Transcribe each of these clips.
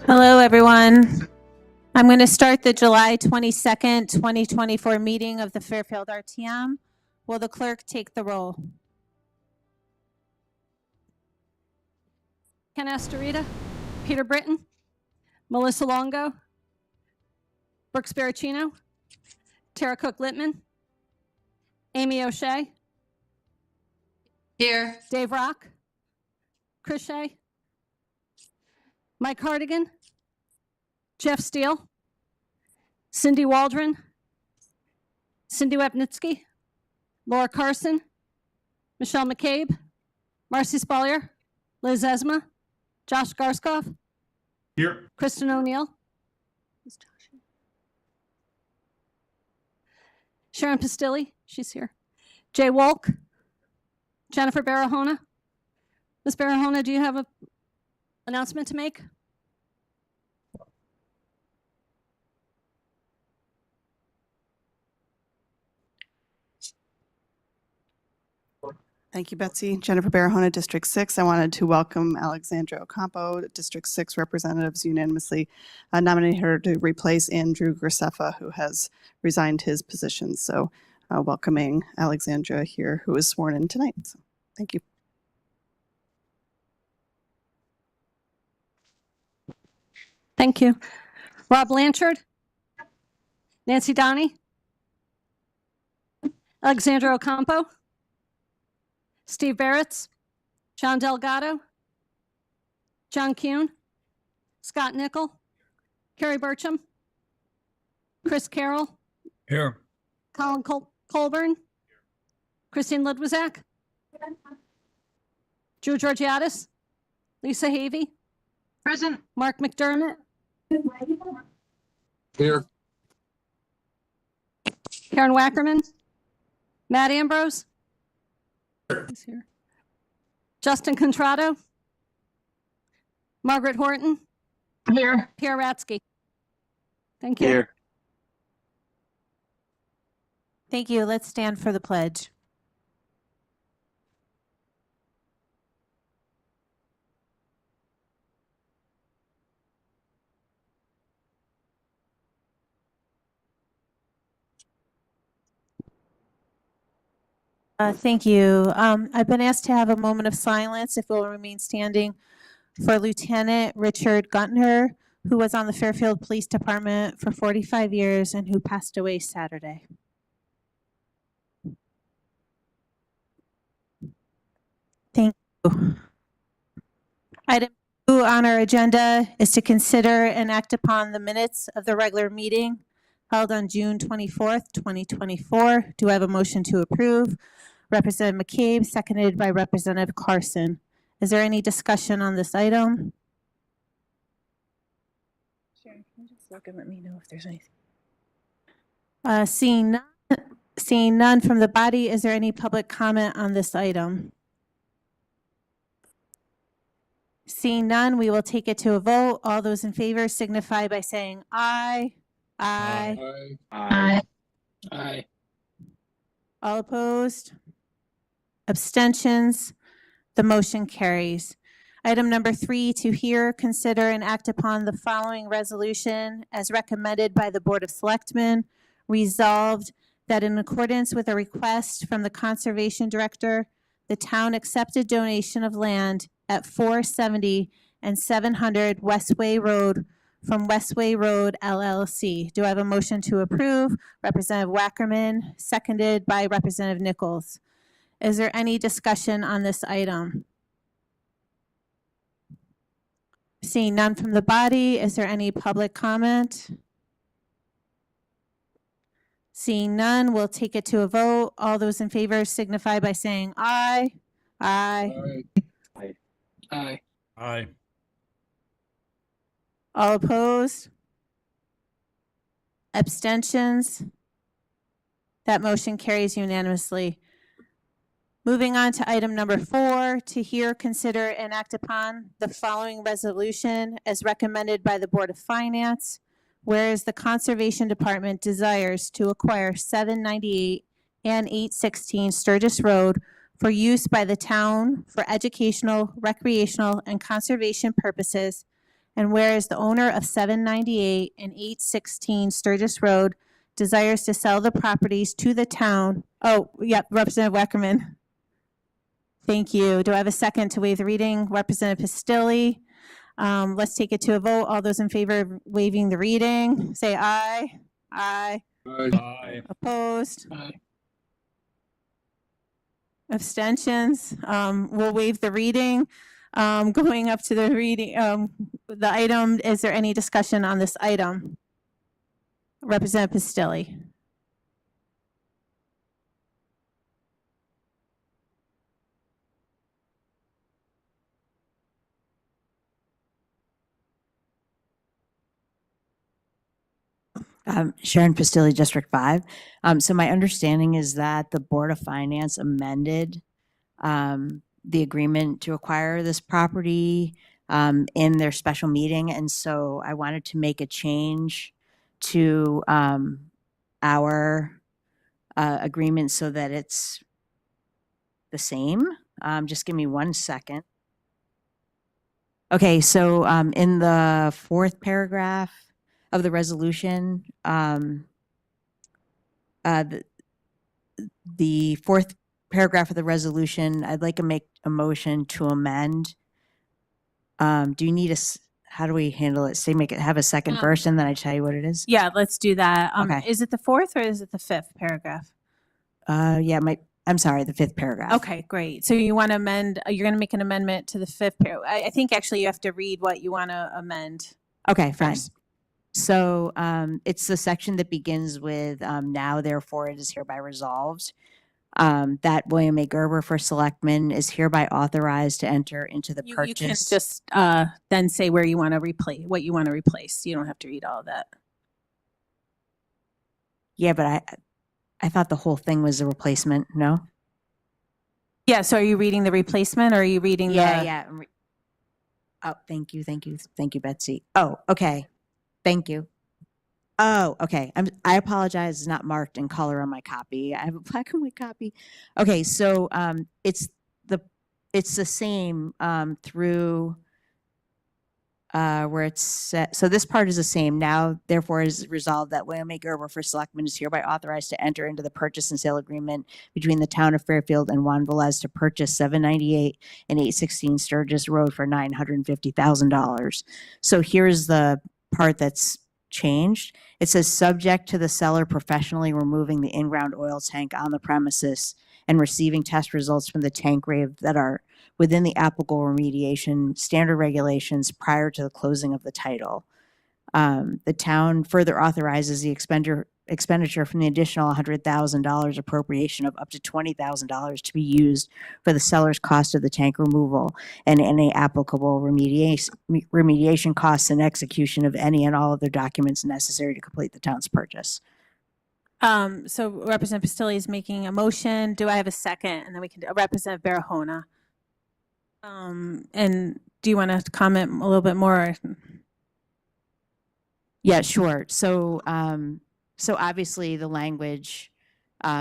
Hello, everyone. I'm going to start the July 22nd, 2024 meeting of the Fairfield RTM. Will the clerk take the roll? Ken Astorita, Peter Britton, Melissa Longo, Brooke Sparacino, Tara Cook-Littman, Amy O'Shea. Here. Dave Rock, Chris Shea, Mike Hardigan, Jeff Steele, Cindy Waldron, Cindy Wapnitsky, Laura Carson, Michelle McCabe, Marcy Spallier, Liz Esma, Josh Garskoff. Here. Kristen O'Neill. Sharon Pastilli, she's here. Jay Wolk, Jennifer Barahona. Ms. Barahona, do you have an announcement to make? Thank you, Betsy. Jennifer Barahona, District 6. I wanted to welcome Alexandra Ocampo, District 6 representatives unanimously nominated her to replace Andrew Graceffa, who has resigned his position. So welcoming Alexandra here, who was sworn in tonight. So thank you. Thank you. Rob Blanchard, Nancy Donnie, Alexandra Ocampo, Steve Barretts, John Delgado, John Kuhn, Scott Nickel, Carrie Burcham, Chris Carroll. Here. Colin Colburn, Christine Ludwizak, Drew Georgiadis, Lisa Havey, Present. Mark McDermott, Here. Karen Wackerman, Matt Ambrose, he's here. Justin Contrado, Margaret Horton, Here. Pierre Ratsky. Thank you. Here. Thank you. Let's stand for the pledge. Thank you. I've been asked to have a moment of silence, if we'll remain standing, for Lieutenant Richard Guntner, who was on the Fairfield Police Department for 45 years and who passed away Saturday. Thank you. Item 2 on our agenda is to consider and act upon the minutes of the regular meeting held on June 24th, 2024. Do I have a motion to approve? Representative McCabe, seconded by Representative Carson. Is there any discussion on this item? Sharon, can you just look and let me know if there's anything? Seeing none from the body, is there any public comment on this item? Seeing none, we will take it to a vote. All those in favor signify by saying aye. Aye. Aye. Aye. All opposed? Abstentions? The motion carries. Item number 3, to hear, consider, and act upon the following resolution as recommended by the Board of Selectmen. Resolved that in accordance with a request from the Conservation Director, the town accepted donation of land at 470 and 700 Westway Road from Westway Road LLC. Do I have a motion to approve? Representative Wackerman, seconded by Representative Nichols. Is there any discussion on this item? Seeing none from the body, is there any public comment? Seeing none, we'll take it to a vote. All those in favor signify by saying aye. Aye. Aye. Aye. Aye. All opposed? Abstentions? That motion carries unanimously. Moving on to item number 4, to hear, consider, and act upon the following resolution as recommended by the Board of Finance. Whereas the Conservation Department desires to acquire 798 and 816 Sturgis Road for use by the town for educational, recreational, and conservation purposes, And whereas the owner of 798 and 816 Sturgis Road desires to sell the properties to the town. Oh, yep, Representative Wackerman. Thank you. Do I have a second to waive the reading? Representative Pistilli. Let's take it to a vote. All those in favor of waiving the reading, say aye. Aye. Aye. Opposed? Aye. Abstentions? We'll waive the reading. Going up to the reading, the item, is there any discussion on this item? Representative Pistilli. Sharon Pistilli, District 5. So my understanding is that the Board of Finance amended the agreement to acquire this property in their special meeting. And so I wanted to make a change to our agreement so that it's the same. Just give me 1 second. Okay, so in the fourth paragraph of the resolution, the fourth paragraph of the resolution, I'd like to make a motion to amend. Do you need how do we handle it? Say, have a second verse and then I tell you what it is? Yeah, let's do that. Okay. Is it the fourth or is it the fifth paragraph? Yeah, I'm sorry, the fifth paragraph. Okay, great. So you want to amend, you're going to make an amendment to the fifth paragraph. I think actually you have to read what you want to amend. Okay, fine. First. So it's the section that begins with now, therefore, it is hereby resolved that William A. Gerber, First Selectman, is hereby authorized to enter into the purchase. You can just then say where you want to replace, what you want to replace. You don't have to read all of that. Yeah, but I thought the whole thing was a replacement, no? Yeah, so are you reading the replacement or are you reading the? Yeah. Oh, thank you, Betsy. Oh, okay. Thank you. Oh, okay. I apologize. It's not marked in color on my copy. I have a black and white copy. Okay, so it's the same through where it's set. So this part is the same. Now, therefore, is resolved that William A. Gerber, First Selectman, is hereby authorized to enter into the purchase and sale agreement between the town of Fairfield and Juan Velez to purchase 798 and 816 Sturgis Road for $950,000. So here's the part that's changed. It says subject to the seller professionally removing the in-ground oil tank on the premises and receiving test results from the tank grave that are within the applicable remediation standard regulations prior to the closing of the title. The town further authorizes the expenditure from the additional $100,000 appropriation of up to $20,000 to be used for the seller's cost of the tank removal and any applicable remediation costs and execution of any and all other documents necessary to complete the town's purchase. So Representative Pistilli is making a motion. Do I have a second? And then we can Representative Barahona. And do you want to comment a little bit more? Yeah, sure. So obviously the language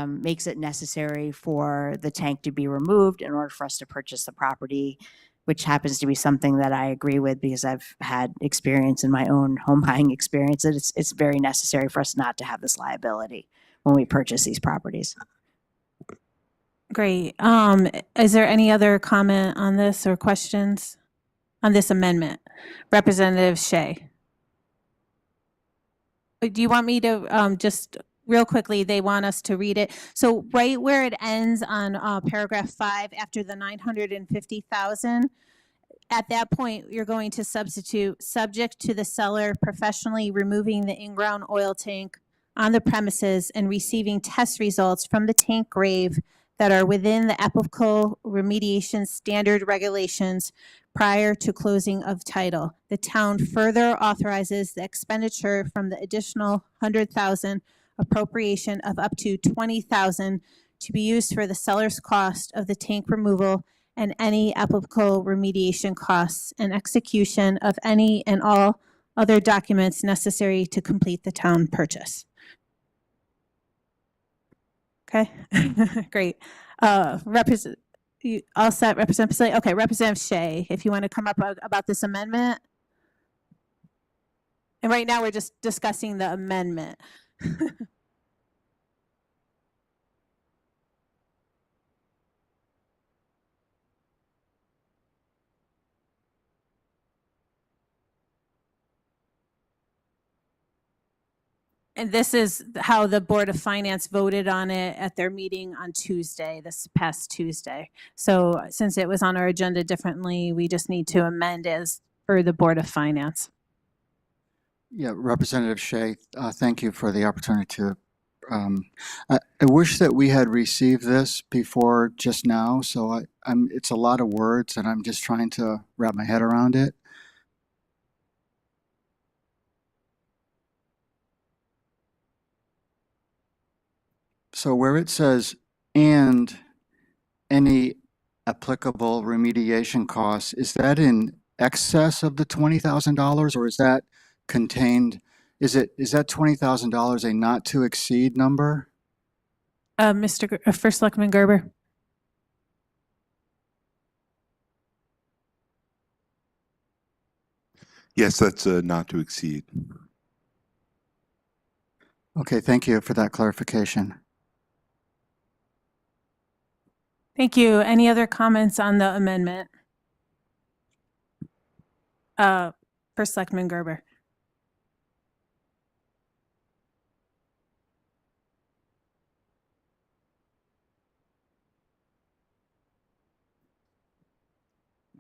makes it necessary for the tank to be removed in order for us to purchase the property, which happens to be something that I agree with because I've had experience in my own home buying experience that it's very necessary for us not to have this liability when we purchase these properties. Great. Is there any other comment on this or questions on this amendment? Representative Shea. Do you want me to just real quickly, they want us to read it. So right where it ends on paragraph 5 after the 950,000, at that point, you're going to substitute subject to the seller professionally removing the in-ground oil tank on the premises and receiving test results from the tank grave that are within the applicable remediation standard regulations prior to closing of title. The town further authorizes the expenditure from the additional $100,000 appropriation of up to $20,000 to be used for the seller's cost of the tank removal and any applicable remediation costs and execution of any and all other documents necessary to complete the town purchase. Okay, great. You all set, Representative Pistilli? Okay, Representative Shea, if you want to come up about this amendment. And right now, we're just discussing the amendment. And this is how the Board of Finance voted on it at their meeting on Tuesday, this past Tuesday. So since it was on our agenda differently, we just need to amend as for the Board of Finance. Yeah, Representative Shea, thank you for the opportunity to. I wish that we had received this before just now. So it's a lot of words, and I'm just trying to wrap my head around it. So where it says "and any applicable remediation costs," is that in excess of the $20,000, or is that contained? Is that $20,000 a not to exceed number? First Selectman Gerber. Yes, that's not to exceed. Okay, thank you for that clarification. Thank you. Any other comments on the amendment? First Selectman Gerber.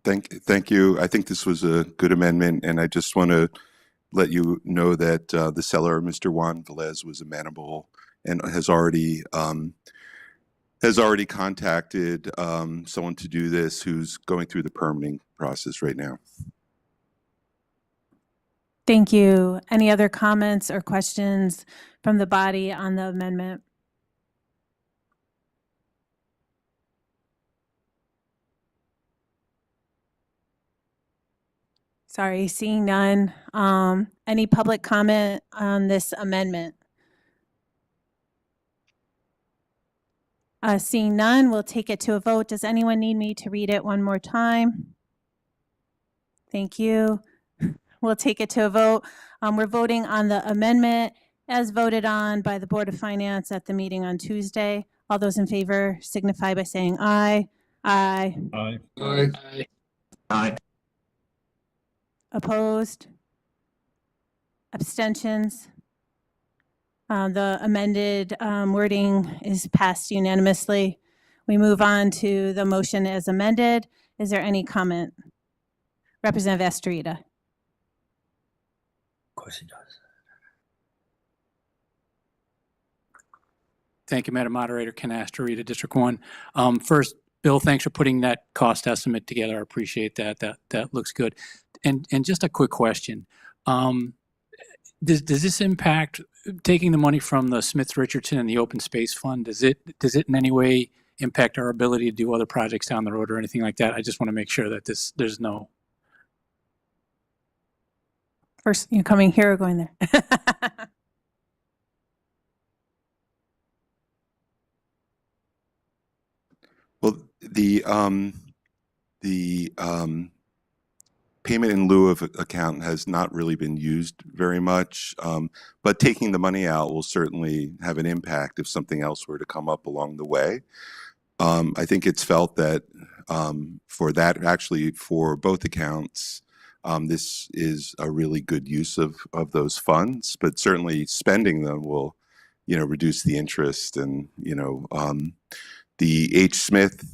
Thank you. I think this was a good amendment, and I just want to let you know that the seller, Mr. Juan Velez, was amenable and has already contacted someone to do this who's going through the permitting process right now. Thank you. Any other comments or questions from the body on the amendment? Sorry, seeing none. Any public comment on this amendment? Seeing none, we'll take it to a vote. Does anyone need me to read it one more time? Thank you. We'll take it to a vote. We're voting on the amendment as voted on by the Board of Finance at the meeting on Tuesday. All those in favor signify by saying aye. Aye. Aye. Aye. Aye. Opposed? Abstentions? The amended wording is passed unanimously. We move on to the motion as amended. Is there any comment? Representative Estrita. Of course he does. Thank you, Madam Moderator. Ken Astorita, District 1. First, Bill, thanks for putting that cost estimate together. I appreciate that. That looks good. And just a quick question. Does this impact taking the money from the Smith-Richardson and the Open Space Fund? Does it in any way impact our ability to do other projects down the road or anything like that? I just want to make sure that there's no. First, you coming here or going there? Well, the payment in lieu of account has not really been used very much, but taking the money out will certainly have an impact if something else were to come up along the way. I think it's felt that for both accounts, this is a really good use of those funds, but certainly spending them will, reduce the interest. And, the H. Smith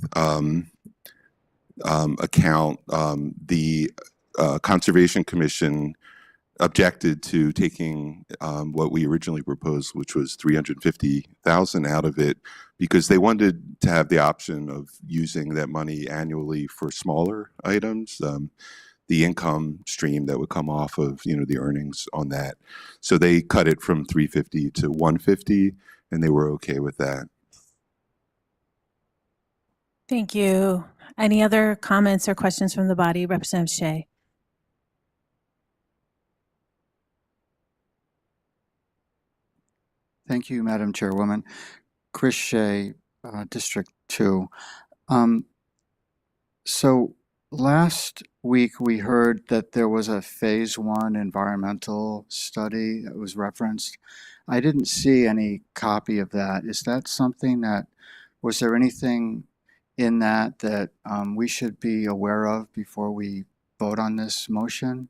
account, the Conservation Commission objected to taking what we originally proposed, which was $350,000 out of it, because they wanted to have the option of using that money annually for smaller items, the income stream that would come off of the earnings on that. So they cut it from 350 to 150, and they were okay with that. Thank you. Any other comments or questions from the body? Representative Shea. Thank you, Madam Chairwoman. Chris Shea, District 2. So last week we heard that there was a phase 1 environmental study that was referenced. I didn't see any copy of that. Is that something that, was there anything in that that we should be aware of before we vote on this motion?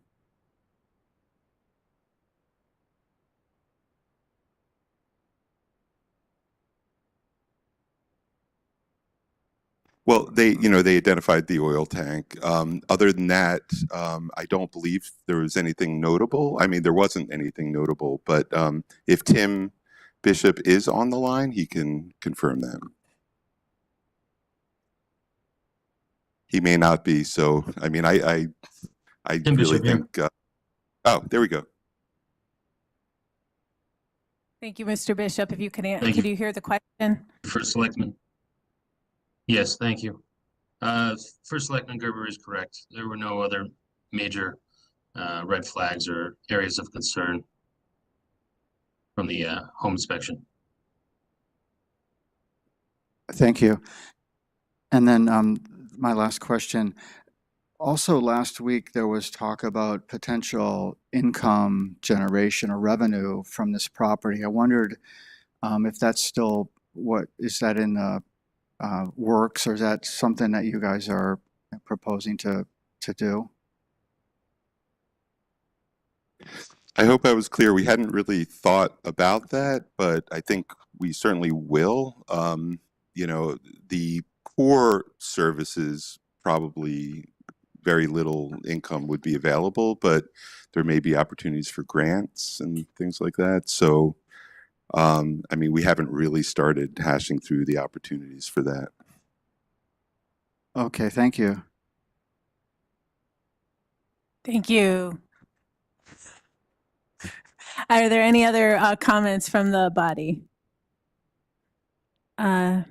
Well, they identified the oil tank. Other than that, I don't believe there was anything notable. I mean, there wasn't anything notable, but if Tim Bishop is on the line, he can confirm that. He may not be. So, I mean, I Tim really Bishop here. think, oh, there we go. Thank you, Mr. Bishop. If you can, Thank could you. you hear the question? First Selectman. Yes, thank you. First Selectman Gerber is correct. There were no other major red flags or areas of concern from the home inspection. Thank you. And then my last question. Also last week, there was talk about potential income generation or revenue from this property. I wondered if that's still, what is that in the works, or is that something that you guys are proposing to do? I hope I was clear. We hadn't really thought about that, but I think we certainly will. The core services, probably very little income would be available, but there may be opportunities for grants and things like that. So, I mean, we haven't really started hashing through the opportunities for that. Okay, thank you. Thank you. Are there any other comments from the body?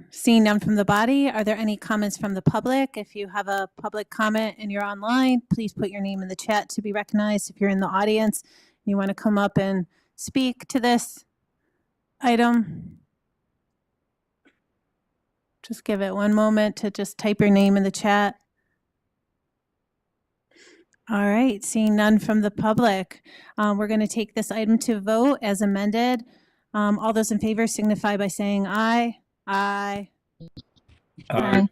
Seeing none from the body, are there any comments from the public? If you have a public comment and you're online, please put your name in the chat to be recognized. If you're in the audience and you want to come up and speak to this item, just give it one moment to just type your name in the chat. All right, seeing none from the public, we're going to take this item to vote as amended. All those in favor signify by saying aye. Aye. Aye.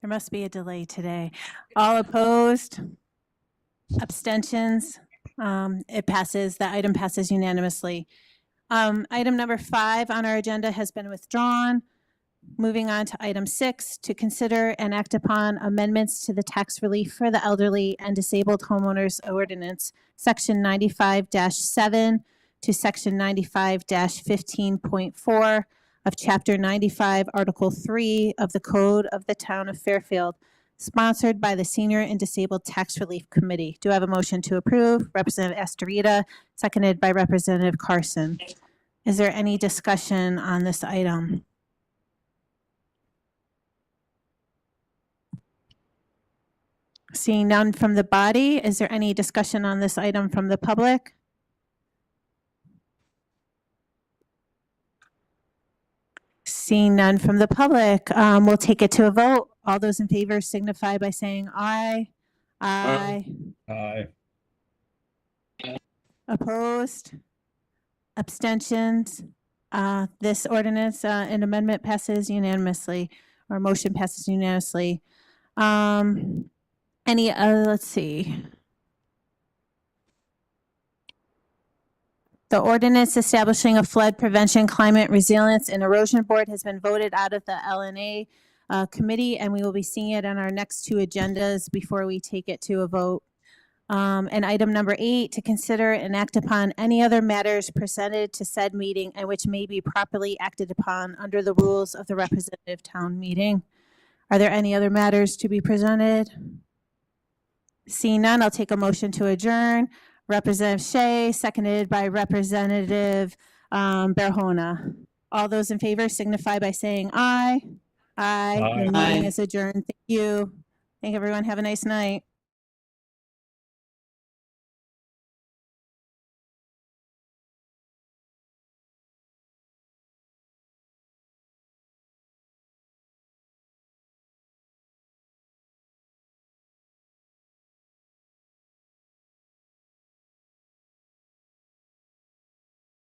There must be a delay today. All opposed? Abstentions? It passes. The item passes unanimously. Item number 5 on our agenda has been withdrawn. Moving on to item 6, to consider and act upon amendments to the tax relief for the elderly and disabled homeowners ordinance, section 95-7 to section 95-15.4 of chapter 95, article 3 of the code of the town of Fairfield, sponsored by the Senior and Disabled Tax Relief Committee. Do I have a motion to approve? Representative Astorita, seconded by Representative Carson. Is there any discussion on this item? Seeing none from the body, is there any discussion on this item from the public? Seeing none from the public, we'll take it to a vote. All those in favor signify by saying aye. Aye. Aye. Opposed? Abstentions? This ordinance and amendment passes unanimously, or motion passes unanimously. Let's see. The ordinance establishing a flood prevention, climate resilience, and erosion board has been voted out of the LNA committee, and we will be seeing it on our next 2 agendas before we take it to a vote. And item number 8, to consider and act upon any other matters presented to said meeting and which may be properly acted upon under the rules of the representative town meeting. Are there any other matters to be presented? Seeing none, I'll take a motion to adjourn. Representative Shea, seconded by Representative Barahona. All those in favor signify by saying aye. Aye. The meeting is adjourned. Thank you. Thank everyone. Have a nice night.